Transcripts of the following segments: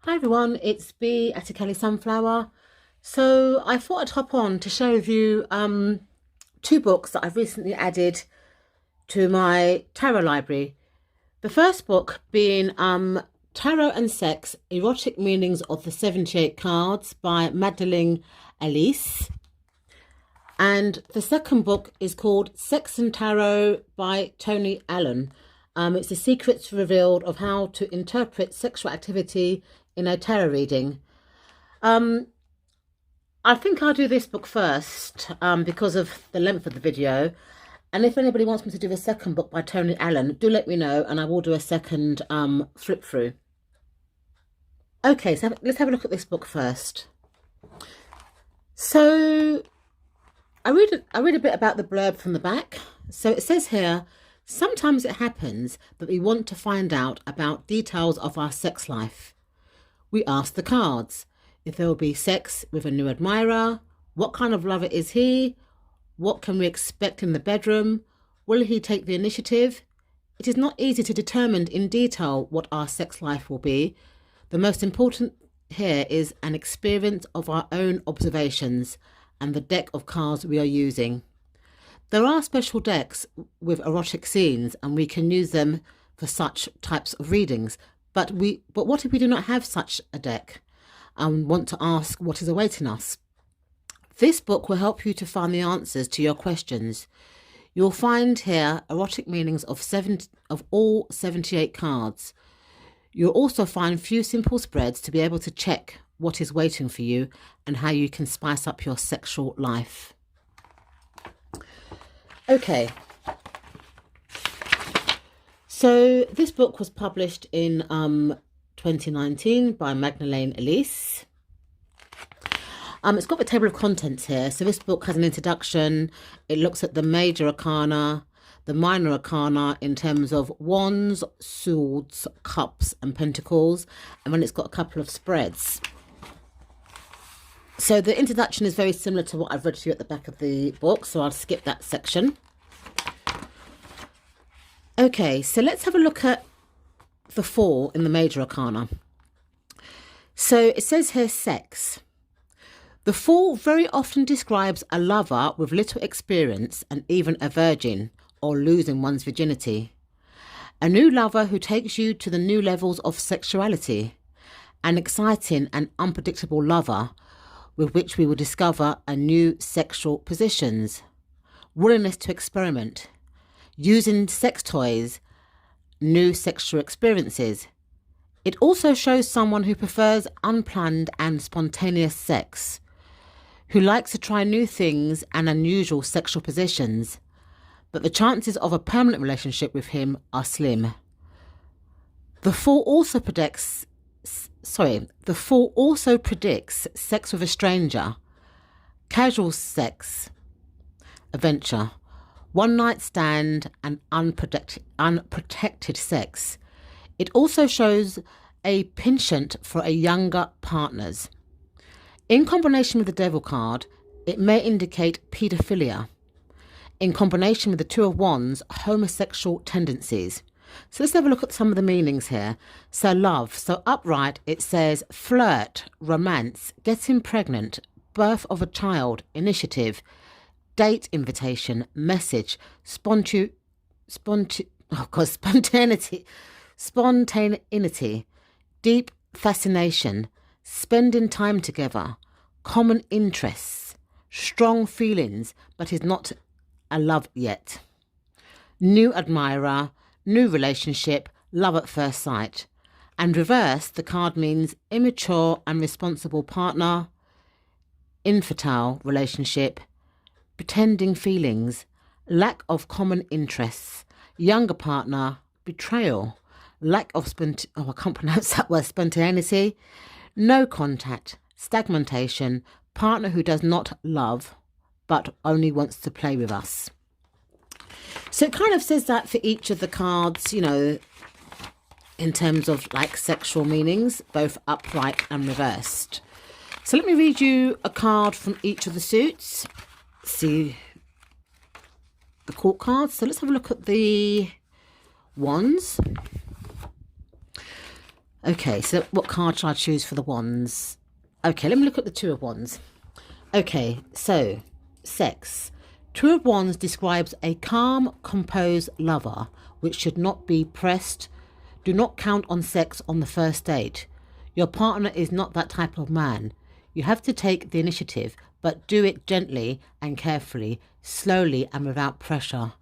Hi everyone, it's B at Kelly Sunflower. So I thought I'd hop on to share with you two books that I've recently added to my tarot library. The first book being Tarot and Sex, Erotic Meanings of the 78 Cards by Magdalene Aleece. And the second book is called Sex and Tarot by Toni. It's the secrets revealed of how to interpret sexual activity in a tarot reading. I think I'll do this book first because of the length of the video. And if anybody wants me to do a second book by Toni, do let me know and I will do a second flip through. Okay, so let's have a look at this book first. So I read a bit about the blurb from the back. So it says here, sometimes it happens that we want to find out about details of our sex life. We ask the cards if there will be sex with a new admirer, what kind of lover is he, what can we expect in the bedroom, will he take the initiative? It is not easy to determine in detail what our sex life will be. The most important here is an experience of our own observations and the deck of cards we are using. There are special decks with erotic scenes and we can use them for such types of readings. But what if we do not have such a deck and want to ask what is awaiting us? This book will help you to find the answers to your questions. You'll find here erotic meanings of all 78 cards. You'll also find a few simple spreads to be able to check what is waiting for you and how you can spice up your sexual life. Okay, so this book was published in 2019 by Magdalene Aleece. It's got the table of contents here. So this book has an introduction. It looks at the major arcana, the minor arcana in terms of wands, swords, cups and pentacles. And then it's got a couple of spreads. So the introduction is very similar to what I've read to you at the back of the book. So I'll skip that section. Okay, so let's have a look at the four in the major arcana. So it says here sex. The four very often describes a lover with little experience and even a virgin or losing one's virginity. A new lover who takes you to the new levels of sexuality. An exciting and unpredictable lover with which we will discover a new sexual positions. Willingness to experiment. Using sex toys. New sexual experiences. It also shows someone who prefers unplanned and spontaneous sex, who likes to try new things and unusual sexual positions, but the chances of a permanent relationship with him are slim. The four also predicts sex with a stranger, casual sex, adventure, one-night stand and unprotected sex. It also shows a penchant for a younger partners. In combination with the Devil card, it may indicate paedophilia. In combination with the Two of Wands, homosexual tendencies. So let's have a look at some of the meanings here. So love, so upright, it says flirt, romance, getting pregnant, birth of a child, initiative, date invitation, message, spontaneity, deep fascination, spending time together, common interests, strong feelings, but is not a love yet. New admirer, new relationship, love at first sight. And reverse, the card means immature and responsible partner, infertile relationship, pretending feelings, lack of common interests, younger partner, betrayal, lack of spontaneity, no contact, stagnation, partner who does not love but only wants to play with us. So it kind of says that for each of the cards, you know, in terms of like sexual meanings, both upright and reversed. So let me read you a card from each of the suits. See the court cards. So let's have a look at the wands. Okay, so what card shall I choose for the wands? Okay, let me look at the Two of Wands. Okay, so sex. Two of Wands describes a calm, composed lover which should not be pressed. Do not count on sex on the first date. Your partner is not that type of man. You have to take the initiative, but do it gently and carefully, slowly and without pressure.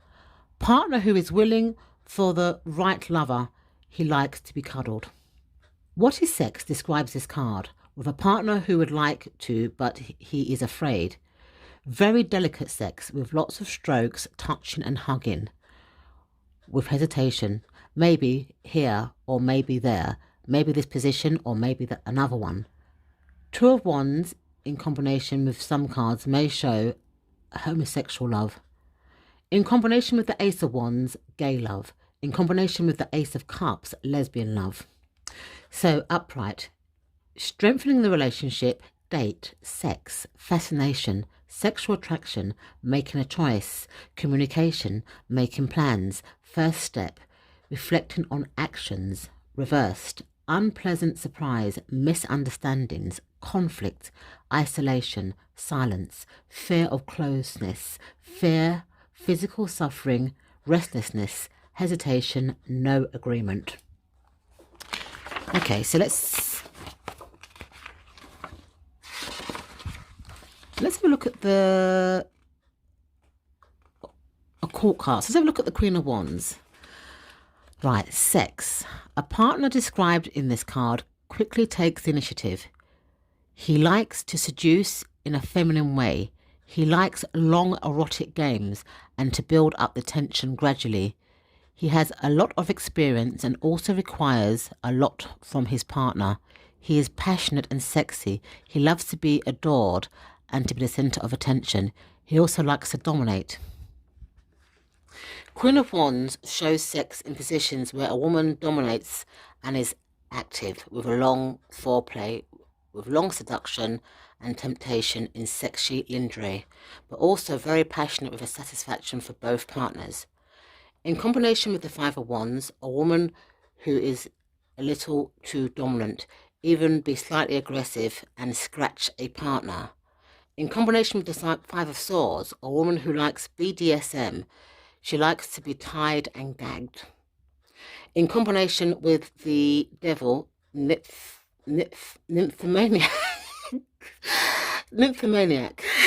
Partner who is willing for the right lover. He likes to be cuddled. What is sex describes this card, with a partner who would like to, but he is afraid. Very delicate sex with lots of strokes, touching and hugging. With hesitation, maybe here or maybe there, maybe this position or maybe another one. Two of Wands in combination with some cards may show homosexual love. In combination with the Ace of Wands, gay love. In combination with the Ace of Cups, lesbian love. So upright, strengthening the relationship, date, sex, fascination, sexual attraction, making a choice, communication, making plans, first step, reflecting on actions, reversed, unpleasant surprise, misunderstandings, conflict, isolation, silence, fear of closeness, fear, physical suffering, restlessness, hesitation, no agreement. Okay, so let's have a look at the court cards. Let's have a look at the Queen of Wands. Right, sex. A partner described in this card quickly takes the initiative. He likes to seduce in a feminine way. He likes long erotic games and to build up the tension gradually. He has a lot of experience and also requires a lot from his partner. He is passionate and sexy. He loves to be adored and to be the centre of attention. He also likes to dominate. Queen of Wands shows sex in positions where a woman dominates and is active, with a long foreplay, with long seduction and temptation in sexy lingerie, but also very passionate with a satisfaction for both partners. In combination with the Five of Wands, a woman who is a little too dominant, even be slightly aggressive and scratch a partner. In combination with the Five of Swords, a woman who likes BDSM, she likes to be tied and gagged. In combination with the Devil, nymphomaniac,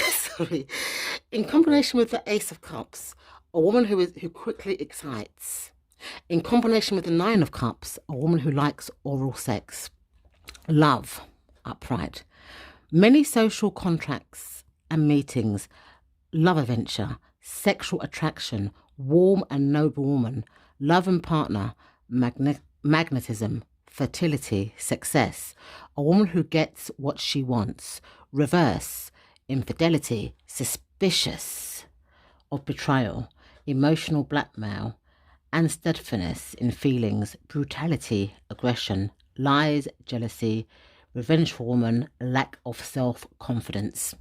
sorry. In combination with the Ace of Cups, a woman who quickly excites. In combination with the Nine of Cups, a woman who likes oral sex. Love, upright. Many social contracts and meetings. Love adventure. Sexual attraction. Warm and noble woman. Love and partner. Magnetism. Fertility. Success. A woman who gets what she wants. Reverse. Infidelity. Suspicious of betrayal. Emotional blackmail, and steadfastness in feelings, brutality, aggression, lies, jealousy, revengeful woman, lack of self-confidence.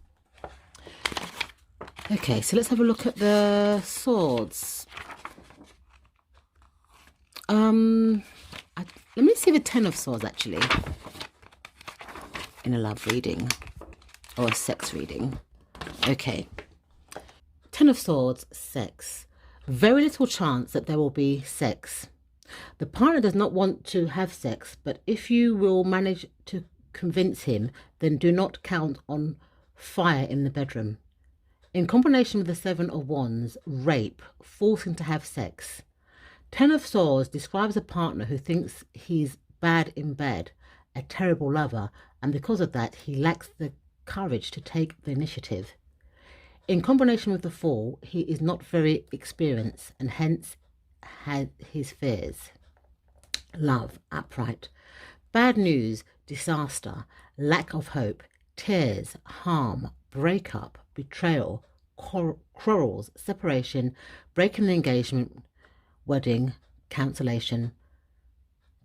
Okay, so let's have a look at the swords. Let me see the Ten of Swords actually in a love reading or a sex reading. Okay. Ten of Swords, sex. Very little chance that there will be sex. The partner does not want to have sex, but if you will manage to convince him, then do not count on fire in the bedroom. In combination with the Seven of Wands, rape, forcing to have sex. Ten of Swords describes a partner who thinks he's bad in bed, a terrible lover, and because of that, he lacks the courage to take the initiative. In combination with the Fool, he is not very experienced and hence had his fears. Love, upright. Bad news, disaster, lack of hope, tears, harm, breakup, betrayal, quarrels, separation, breaking an engagement, wedding, cancellation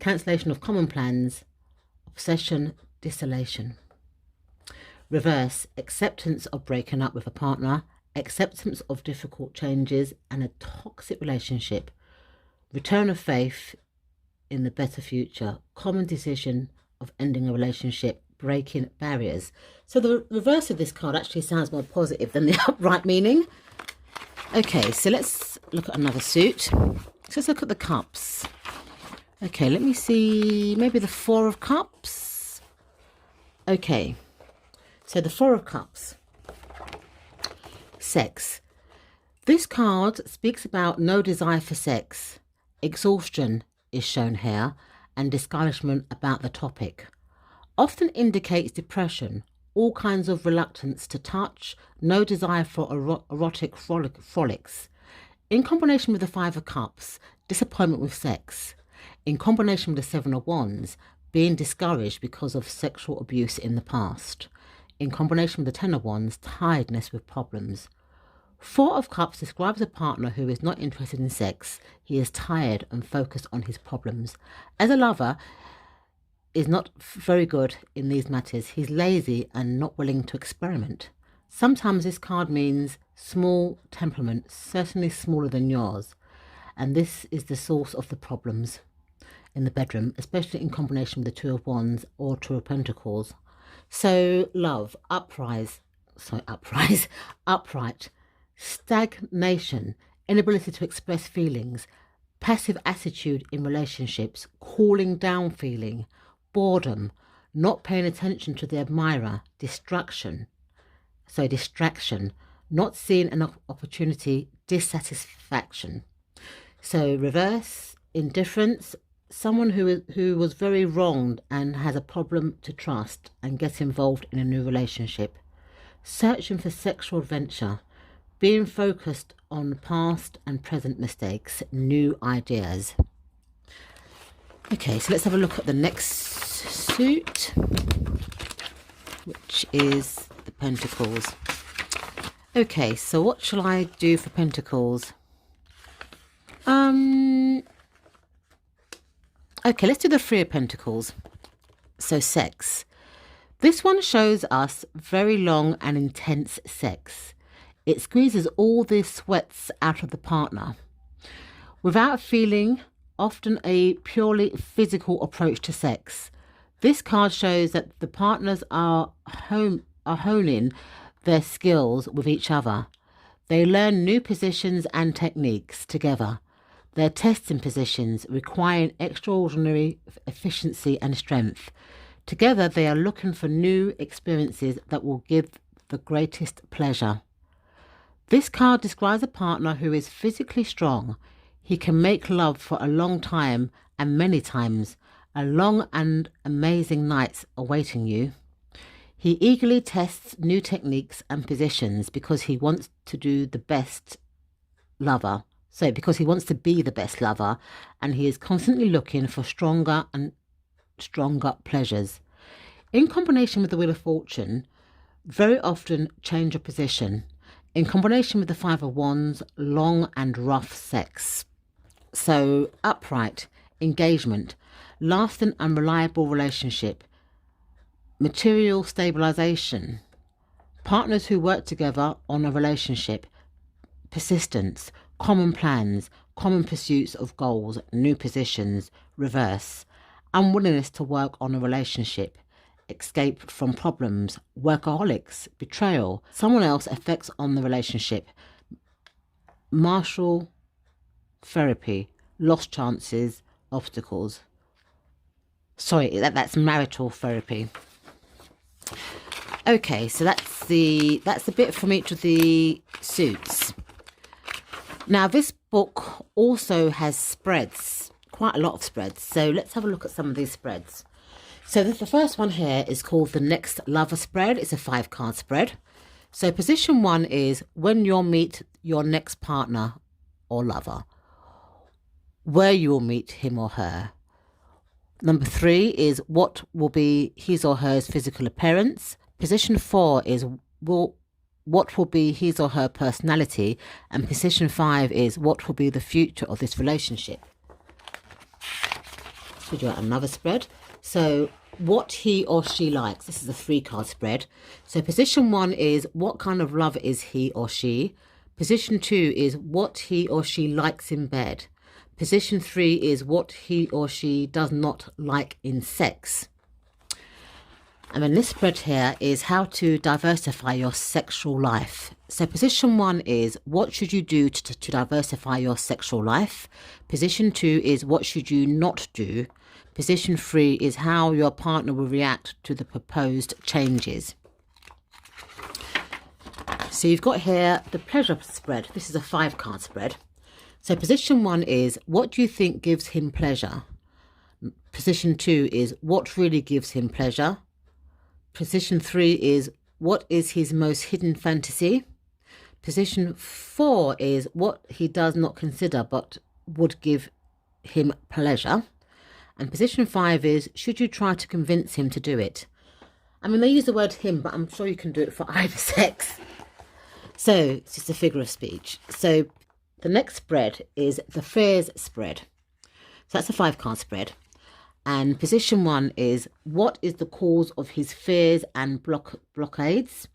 of common plans, obsession, desolation. Reverse, acceptance of breaking up with a partner, acceptance of difficult changes and a toxic relationship, return of faith in the better future. Common decision of ending a relationship, breaking barriers. So the reverse of this card actually sounds more positive than the upright meaning. Okay, so let's look at another suit. So let's look at the cups. Okay, let me see, maybe the Four of Cups. Okay, so the Four of Cups. Sex. This card speaks about no desire for sex. Exhaustion is shown here and discouragement about the topic. Often indicates depression, all kinds of reluctance to touch, no desire for erotic frolics. In combination with the Five of Cups, disappointment with sex. In combination with the Seven of Wands, being discouraged because of sexual abuse in the past. In combination with the Ten of Wands, tiredness with problems. Four of Cups describes a partner who is not interested in sex. He is tired and focused on his problems. As a lover, is not very good in these matters. He's lazy and not willing to experiment. Sometimes this card means small temperament, certainly smaller than yours. And this is the source of the problems in the bedroom, especially in combination with the Two of Wands or Two of Pentacles. So love, upright, stagnation, inability to express feelings, passive attitude in relationships, cooling down feeling, boredom, not paying attention to the admirer, distraction, not seeing an opportunity, dissatisfaction. So reverse, indifference, someone who was very wronged and has a problem to trust and gets involved in a new relationship. Searching for sexual adventure, being focused on past and present mistakes, new ideas. Okay, so let's have a look at the next suit, which is the Pentacles. Okay, so what shall I do for Pentacles? Okay, let's do the Three of Pentacles. So sex. This one shows us very long and intense sex. It squeezes all the sweats out of the partner. Without feeling, often a purely physical approach to sex. This card shows that the partners are honing their skills with each other. They learn new positions and techniques together. They're testing positions requiring extraordinary efficiency and strength. Together, they are looking for new experiences that will give the greatest pleasure. This card describes a partner who is physically strong. He can make love for a long time and many times, a long and amazing nights awaiting you. He eagerly tests new techniques and positions because he wants to do the best lover. So because he wants to be the best lover, and he is constantly looking for stronger and stronger pleasures. In combination with the Wheel of Fortune, very often change of position. In combination with the Five of Wands, long and rough sex. So upright, engagement, lasting and reliable relationship, material stabilization, partners who work together on a relationship, persistence, common plans, common pursuits of goals, new positions, reverse, unwillingness to work on a relationship, escape from problems, workaholics, betrayal, someone else effects on the relationship, martial therapy, lost chances, obstacles. Sorry, that's marital therapy. Okay, so that's the bit from each of the suits. Now, this book also has spreads, quite a lot of spreads. So let's have a look at some of these spreads. So the first one here is called the Next Lover spread. It's a 5-card spread. So position 1 is when you'll meet your next partner or lover, where you will meet him or her. Number 3 is what will be his or her physical appearance. Position 4 is what will be his or her personality, and position 5 is what will be the future of this relationship. So we do another spread. So what he or she likes. This is a 3-card spread. So position 1 is what kind of lover is he or she. Position 2 is what he or she likes in bed. Position 3 is what he or she does not like in sex. And then this spread here is how to diversify your sexual life. So position 1 is what should you do to diversify your sexual life. Position 2 is what should you not do. Position 3 is how your partner will react to the proposed changes. So you've got here the pleasure spread. This is a 5-card spread. So position 1 is what do you think gives him pleasure. Position 2 is what really gives him pleasure. Position 3 is what is his most hidden fantasy. Position 4 is what he does not consider but would give him pleasure. And position 5 is should you try to convince him to do it. I mean, they use the word him, but I'm sure you can do it for either sex. So it's just a figure of speech. So the next spread is the fears spread. So that's a 5-card spread. And position 1 is what is the cause of his fears and blockades.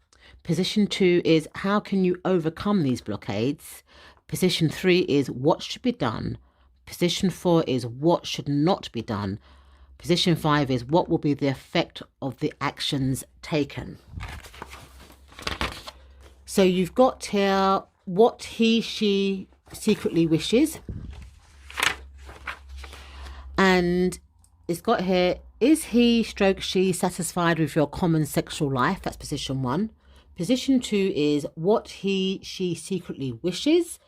Position 2 is how can you overcome these blockades. Position 3 is what should be done. Position 4 is what should not be done. Position 5 is what will be the effect of the actions taken. So you've got here what she secretly wishes. And it's got here, is she satisfied with your common sexual life? That's position 1. Position 2 is what she secretly wishes.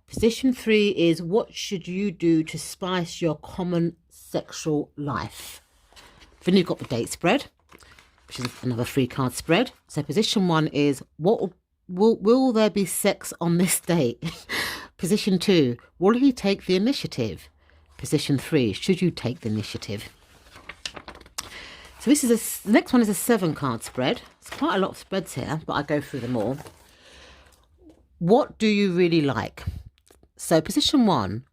Position 3 is what should you do to spice your common sexual life. Then you've got the date spread, which is another 3-card spread. So position 1 is what will there be sex on this date? Position 2, will he take the initiative? Position 3, should you take the initiative? So this is the next one is a 7-card spread. It's quite a lot of spreads here, but I go through them all. What do you really like? So position 1,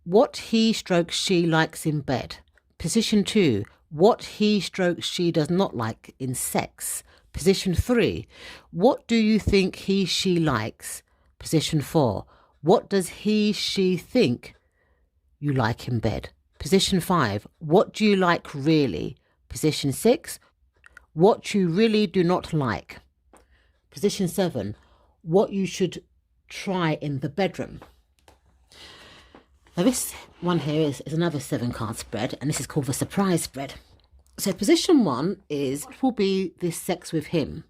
what he/she likes in bed. Position 2, what he/she does not like in sex. Position 3, what do you think he/she likes? Position 4, what does he/she think you like in bed? Position 5, what do you like really? Position 6, what you really do not like. Position 7, what you should try in the bedroom. Now this one here is another 7-card spread, and this is called the surprise spread. So position 1 is what will be this sex with him.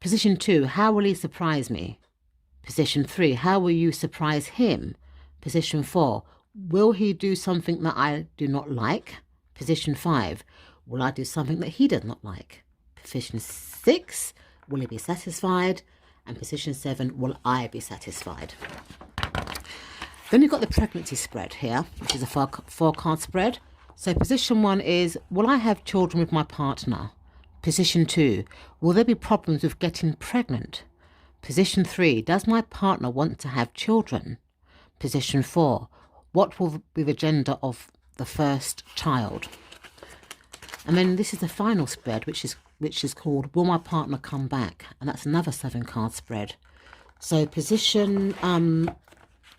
Position 2, how will he surprise me? Position 3, how will you surprise him? Position 4, will he do something that I do not like? Position 5, will I do something that he does not like? Position 6, will he be satisfied? And position 7, will I be satisfied? Then you've got the pregnancy spread here, which is a 4-card spread. So position 1 is, will I have children with my partner? Position 2, will there be problems with getting pregnant? Position 3, does my partner want to have children? Position 4, what will be the gender of the first child? And then this is the final spread, which is called, will my partner come back? And that's another 7-card spread. So position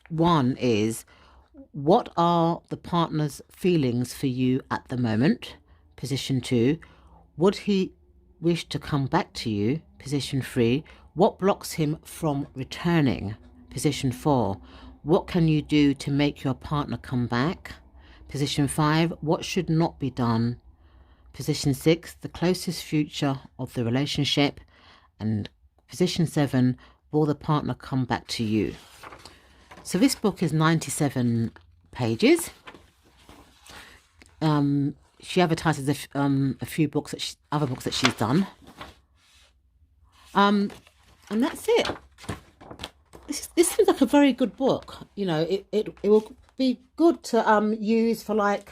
1 is, what are the partner's feelings for you at the moment? Position 2, would he wish to come back to you? Position 3, what blocks him from returning? Position 4, what can you do to make your partner come back? Position 5, what should not be done? Position 6, the closest future of the relationship. And position 7, will the partner come back to you? So this book is 97 pages. She advertises a few books other books that she's done. And that's it. This seems like a very good book. You know, it will be good to use for like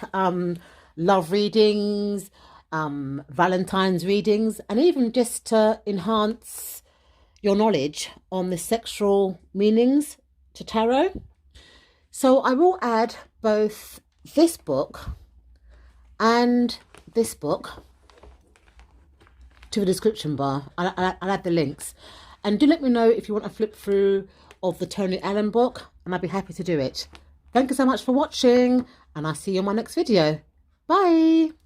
love readings, Valentine's readings, and even just to enhance your knowledge on the sexual meanings to tarot. So I will add both this book and this book to the description bar. I'll add the links. And do let me know if you want a flip through of the Toni Allen book. and I'd be happy to do it. Thank you so much for watching, and I'll see you in my next video. Bye.